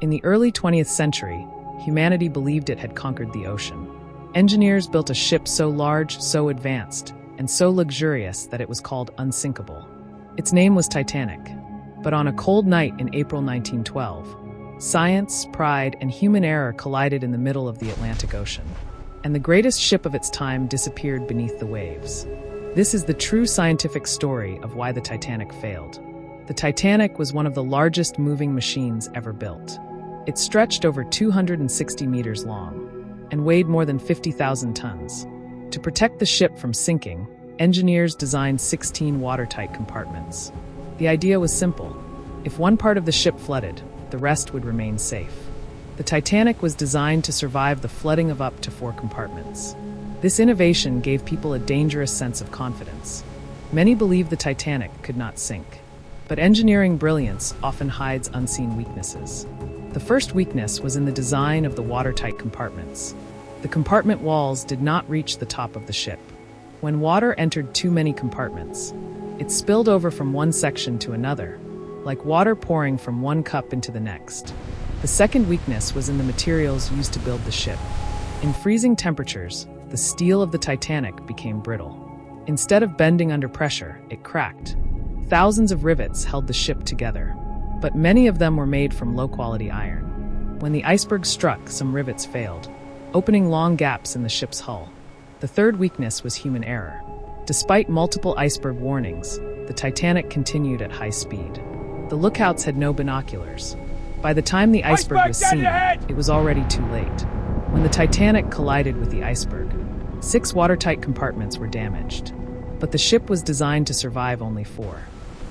In the early 20th century, humanity believed it had conquered the ocean. Engineers built a ship so large, so advanced, and so luxurious that it was called unsinkable. Its name was Titanic. But on a cold night in April 1912, science, pride, and human error collided in the middle of the Atlantic Ocean, and the greatest ship of its time disappeared beneath the waves. This is the true scientific story of why the Titanic failed. The Titanic was one of the largest moving machines ever built. It stretched over 260 meters long and weighed more than 50,000 tons. To protect the ship from sinking, engineers designed 16 watertight compartments. The idea was simple. If one part of the ship flooded, the rest would remain safe. The Titanic was designed to survive the flooding of up to 4 compartments. This innovation gave people a dangerous sense of confidence. Many believed the Titanic could not sink. But engineering brilliance often hides unseen weaknesses. The first weakness was in the design of the watertight compartments. The compartment walls did not reach the top of the ship. When water entered too many compartments, it spilled over from one section to another, like water pouring from one cup into the next. The second weakness was in the materials used to build the ship. In freezing temperatures, the steel of the Titanic became brittle. Instead of bending under pressure, it cracked. Thousands of rivets held the ship together, but many of them were made from low-quality iron. When the iceberg struck, some rivets failed, opening long gaps in the ship's hull. The third weakness was human error. Despite multiple iceberg warnings, the Titanic continued at high speed. The lookouts had no binoculars. By the time the iceberg was seen, it was already too late. When the Titanic collided with the iceberg, 6 watertight compartments were damaged. But the ship was designed to survive only 4.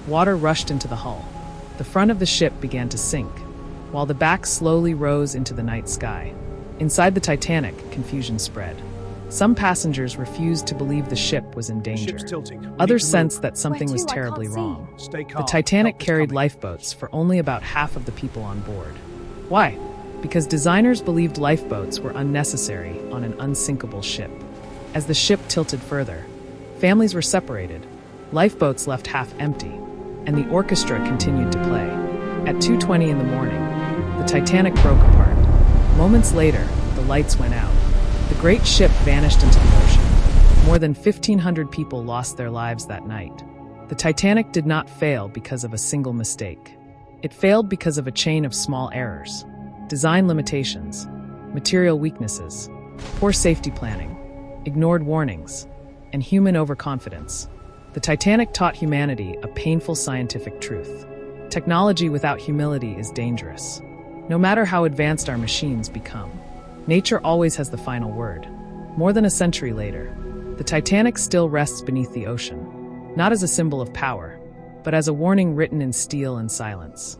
Water rushed into the hull. The front of the ship began to sink, while the back slowly rose into the night sky. Inside the Titanic, confusion spread. Some passengers refused to believe the ship was in danger. Others sensed that something was terribly wrong. The Titanic carried lifeboats for only about half of the people on board. Why? Because designers believed lifeboats were unnecessary on an unsinkable ship. As the ship tilted further, families were separated. Lifeboats left half empty, and the orchestra continued to play. At 2:20 in the morning, the Titanic broke apart. Moments later, the lights went out. The great ship vanished into the ocean. More than 1,500 people lost their lives that night. The Titanic did not fail because of a single mistake. It failed because of a chain of small errors: design limitations, material weaknesses, poor safety planning, ignored warnings, and human overconfidence. The Titanic taught humanity a painful scientific truth. Technology without humility is dangerous. No matter how advanced our machines become, nature always has the final word. More than a century later, the Titanic still rests beneath the ocean, not as a symbol of power, but as a warning written in steel and silence.